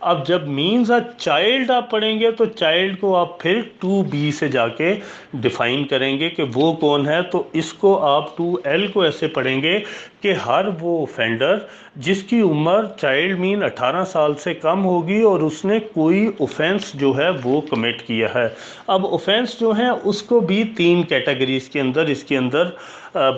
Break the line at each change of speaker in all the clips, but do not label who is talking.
اب جب means a child آپ پڑھیں گے تو چائلڈ کو آپ پھر 2B سے جا کے ڈیفائن کریں گے کہ وہ کون ہے. تو اس کو آپ 2L کو ایسے پڑھیں گے کہ ہر وہ اوفینڈر جس کی عمر چائلڈ مین 18 سال سے کم ہوگی اور اس نے کوئی اوفینس جو ہے وہ کمٹ کیا ہے. اب اوفینس جو ہیں اس کو بھی 3 کیٹیگریز کے اندر اس کے اندر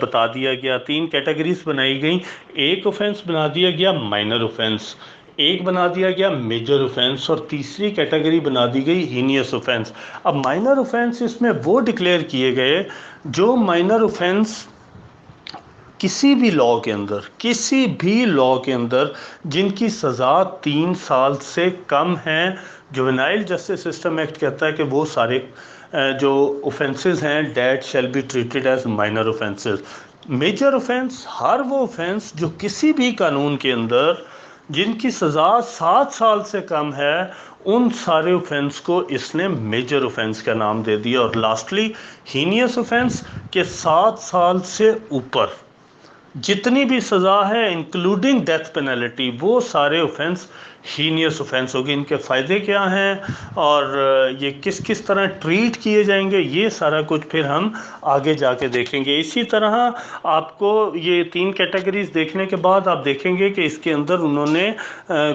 بتا دیا گیا. 3 کیٹیگریز بنائی گئیں. ایک اوفینس بنا دیا گیا مائنر اوفینس، ایک بنا دیا گیا میجر اوفینس، اور تیسری کیٹیگری بنا دی گئی ہینیس اوفینس. اب مائنر اوفینس اس میں وہ ڈکلیئر کیے گئے جو مائنر اوفینس کسی بھی لاء کے اندر جن کی سزا 3 سال سے کم ہیں. جوینائل جسٹس سسٹم ایکٹ کہتا ہے کہ وہ سارے جو اوفینسز ہیں that shall be treated as minor offences. Major offence ہر وہ اوفینس جو کسی بھی قانون کے اندر جن کی سزا 7 سال سے کم ہے، ان سارے اوفینس کو اس نے میجر اوفینس کا نام دے دیا. اور لاسٹلی ہینیس اوفینس کے 7 سال سے اوپر جتنی بھی سزا ہے انکلوڈنگ ڈیتھ پینلٹی، وہ سارے اوفینس ہینیس اوفینس ہوگی. ان کے فائدے کیا ہیں اور یہ کس کس طرح ٹریٹ کیے جائیں گے، یہ سارا کچھ پھر ہم آگے جا کے دیکھیں گے. اسی طرح آپ کو یہ 3 کیٹیگریز دیکھنے کے بعد آپ دیکھیں گے کہ اس کے اندر انہوں نے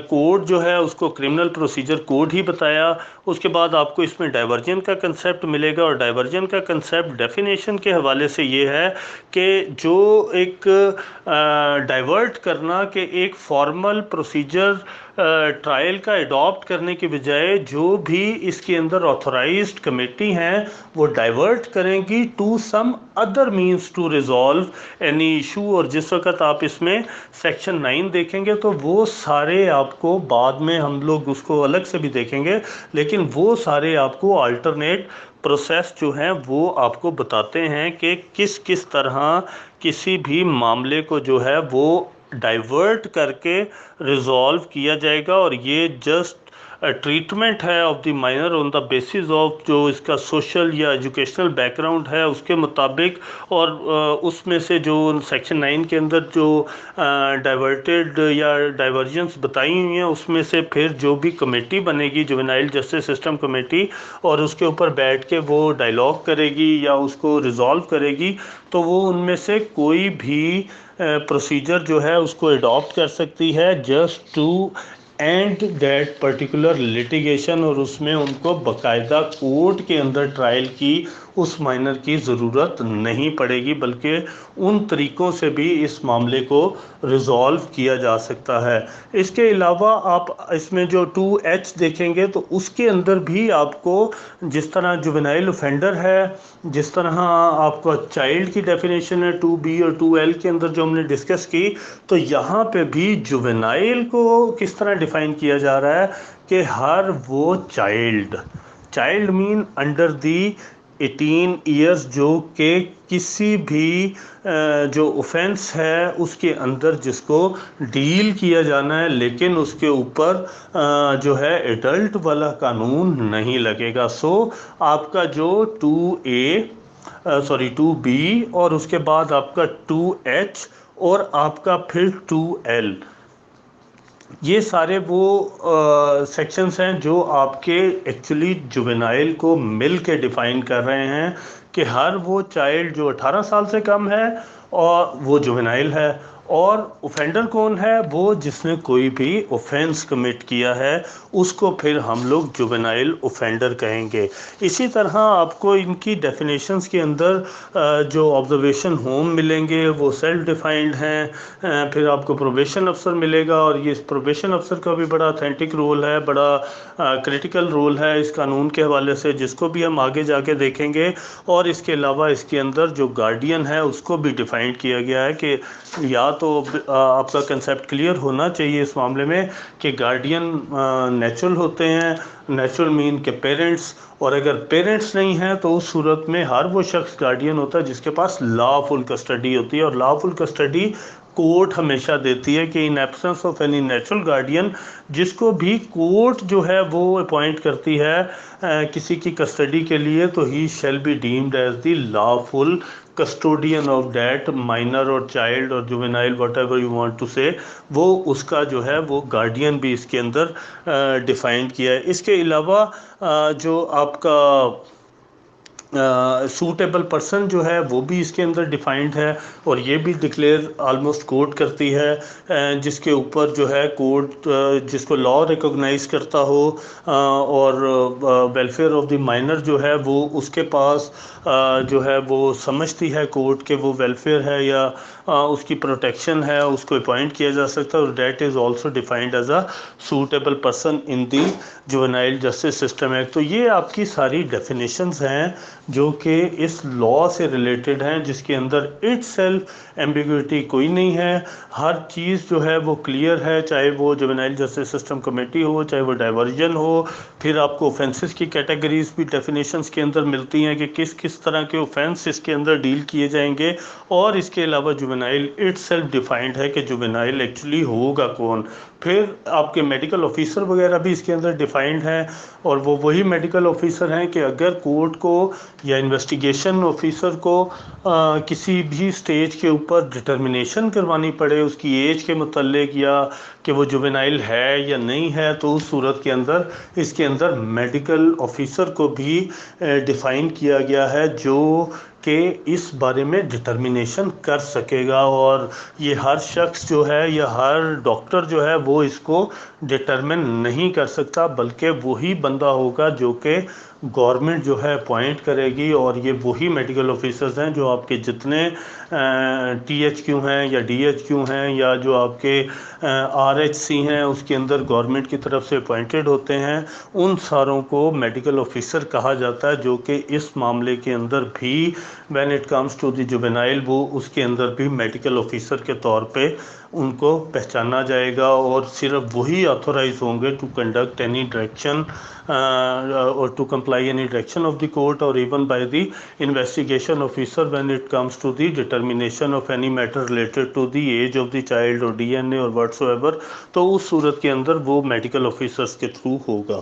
کوڈ جو ہے اس کو کرمنل پروسیجر کوڈ ہی بتایا. اس کے بعد آپ کو اس میں ڈائیورجن کا کنسیپٹ ملے گا، اور ڈائیورجن کا کنسیپٹ ڈیفینیشن کے حوالے سے یہ ہے کہ جو ایک ڈائیورٹ کرنا کہ ایک فارمل پروسیجر ٹرائل کا اڈاپٹ کرنے کی بجائے جو بھی اس کے اندر آتھورائزڈ کمیٹی ہیں وہ ڈائیورٹ کریں گی to some other means to resolve any issue. اور جس وقت آپ اس میں سیکشن 9 دیکھیں گے تو وہ سارے آپ کو بعد میں ہم لوگ اس کو الگ سے بھی دیکھیں گے، لیکن وہ سارے آپ کو آلٹرنیٹ پروسیس جو ہیں وہ آپ کو بتاتے ہیں کہ کس کس طرح کسی بھی معاملے کو جو ہے وہ ڈائیورٹ کر کے ریزالو کیا جائے گا. اور یہ جسٹ ٹریٹمنٹ ہے of the minor on the basis of جو اس کا سوشل یا ایجوکیشنل بیک گراؤنڈ ہے اس کے مطابق. اور اس میں سے جو سیکشن 9 کے اندر جو ڈائیورٹیڈ یا ڈائیورجنس بتائی ہوئی ہیں اس میں سے پھر جو بھی کمیٹی بنے گی جوینائل جسٹس سسٹم کمیٹی، اور اس کے اوپر بیٹھ کے وہ ڈائیلاگ کرے گی یا اس کو ریزالو کرے گی، تو وہ ان میں سے کوئی بھی پروسیجر جو ہے اس کو اڈاپٹ کر سکتی ہے just to end that particular litigation. اور اس میں ان کو باقاعدہ کورٹ کے اندر ٹرائل کی اس مائنر کی ضرورت نہیں پڑے گی، بلکہ ان طریقوں سے بھی اس معاملے کو ریزالو کیا جا سکتا ہے. اس کے علاوہ آپ اس میں جو 2H دیکھیں گے تو اس کے اندر بھی آپ کو جس طرح جوینائل اوفینڈر ہے، جس طرح آپ کو چائلڈ کی ڈیفینیشن ہے 2B اور 2L کے اندر جو ہم نے ڈسکس کی، تو یہاں پہ بھی جوینائل کو کس طرح ڈیفائن کیا جا رہا ہے کہ ہر وہ child mean under the 18 years جو کہ کسی بھی جو اوفینس ہے اس کے اندر جس کو ڈیل کیا جانا ہے، لیکن اس کے اوپر جو ہے ایڈلٹ والا قانون نہیں لگے گا. سو آپ کا جو 2B اور اس کے بعد آپ کا 2H اور آپ کا پھر 2L، یہ سارے وہ سیکشنز ہیں جو آپ کے ایکچولی جوینائل کو مل کے ڈیفائن کر رہے ہیں کہ ہر وہ چائلڈ جو 18 سال سے کم ہے اور وہ جوینائل ہے. اور اوفینڈر کون ہے؟ وہ جس نے کوئی بھی اوفینس کمٹ کیا ہے اس کو پھر ہم لوگ جوینائل اوفینڈر کہیں گے. اسی طرح آپ کو ان کی ڈیفینیشنز کے اندر جو آبزرویشن ہوم ملیں گے وہ سیلف ڈیفائنڈ ہیں. پھر آپ کو پروبیشن افسر ملے گا، اور یہ پروبیشن افسر کا بھی بڑا اتھینٹک رول ہے، بڑا کرٹیکل رول ہے اس قانون کے حوالے سے، جس کو بھی ہم آگے جا کے دیکھیں گے. اور اس کے علاوہ اس کے اندر جو گارڈین ہے اس کو بھی ڈیفائن کیا گیا ہے کہ یا تو آپ کا کنسیپٹ کلیئر ہونا چاہیے اس معاملے میں کہ گارڈین نیچرل ہوتے ہیں، نیچرل مین کے پیرنٹس، اور اگر پیرنٹس نہیں ہیں تو اس صورت میں ہر وہ شخص گارڈین ہوتا ہے جس کے پاس لا فل کسٹڈی ہوتی ہے. اور لا فل کسٹڈی کورٹ ہمیشہ دیتی ہے کہ in absence of any natural guardian, جس کو بھی کورٹ جو ہے وہ اپوائنٹ کرتی ہے کسی کی کسٹڈی کے لیے، تو he shall be deemed as the lawful custodian of that minor اور چائلڈ اور juvenile whatever you want to say, وہ اس کا جو ہے وہ گارڈین بھی اس کے اندر ڈیفائنڈ کیا ہے۔ اس کے علاوہ جو آپ کا سوٹیبل پرسن جو ہے وہ بھی اس کے اندر ڈیفائنڈ ہے، اور یہ بھی ڈکلیئر آلموسٹ کوڈ کرتی ہے، جس کے اوپر جو ہے کوڈ جس کو لا ریکوگنائز کرتا ہو، اور ویلفیئر آف دی مائنر جو ہے وہ اس کے پاس جو ہے وہ سمجھتی ہے کورٹ کہ وہ ویلفیئر ہے یا اس کی پروٹیکشن ہے، اس کو اپوائنٹ کیا جا سکتا ہے، اور that is also defined as a suitable person in the juvenile justice system act. تو یہ آپ کی ساری ڈیفینیشنز ہیں جو کہ اس لا سے ریلیٹڈ ہیں، جس کے اندر اٹ سیلف ایمبیگوٹی کوئی نہیں ہے، ہر چیز جو ہے وہ کلیئر ہے، چاہے وہ جوینائل جسٹس سسٹم کمیٹی ہو، چاہے وہ ڈائیورژن ہو۔ پھر آپ کو اوفینسز کی کیٹیگریز بھی ڈیفینیشنز کے اندر ملتی ہیں کہ کس کس طرح کے اوفینس اس کے اندر ڈیل کیے جائیں گے، اور اس کے علاوہ جوینائل اٹ سیلف ڈیفائنڈ ہے کہ جوینائل ایکچولی ہوگا کون۔ پھر آپ کے میڈیکل آفیسر وغیرہ بھی اس کے اندر ڈیفائنڈ ہیں، اور وہ وہی میڈیکل آفیسر ہیں کہ اگر کورٹ کو یا انویسٹیگیشن آفیسر کو کسی بھی سٹیج کے اوپر ڈٹرمنیشن کروانی پڑے اس کی ایج کے متعلق، یا کہ وہ جوینائل ہے یا نہیں ہے، تو اس صورت کے اندر اس کے اندر میڈیکل آفیسر کو بھی ڈیفائن کیا گیا ہے جو کہ اس بارے میں ڈٹرمنیشن کر سکے گا، اور یہ ہر شخص جو ہے یا ہر ڈاکٹر جو ہے وہ اس کو ڈٹرمن نہیں کر سکتا، بلکہ وہی بندہ ہوگا جو کہ گورنمنٹ جو ہے اپوائنٹ کرے گی۔ اور یہ وہی میڈیکل آفیسرز ہیں جو آپ کے جتنے ٹی ایچ کیو ہیں یا ڈی ایچ کیو ہیں یا جو آپ کے آر ایچ سی ہیں، اس کے اندر گورنمنٹ کی طرف سے اپوائنٹڈ ہوتے ہیں، ان ساروں کو میڈیکل آفیسر کہا جاتا ہے، جو کہ اس معاملے کے اندر بھی when it comes to the juvenile وہ اس کے اندر بھی میڈیکل آفیسر کے طور پہ ان کو پہچانا جائے گا، اور صرف وہی آتھورائز ہوں گے to conduct any direction or to comply any direction of the court or even by the investigation officer when it comes to the determination of any matter related to the age of the child or DNA or whatsoever۔ تو اس صورت کے اندر وہ medical officers کے through ہوگا۔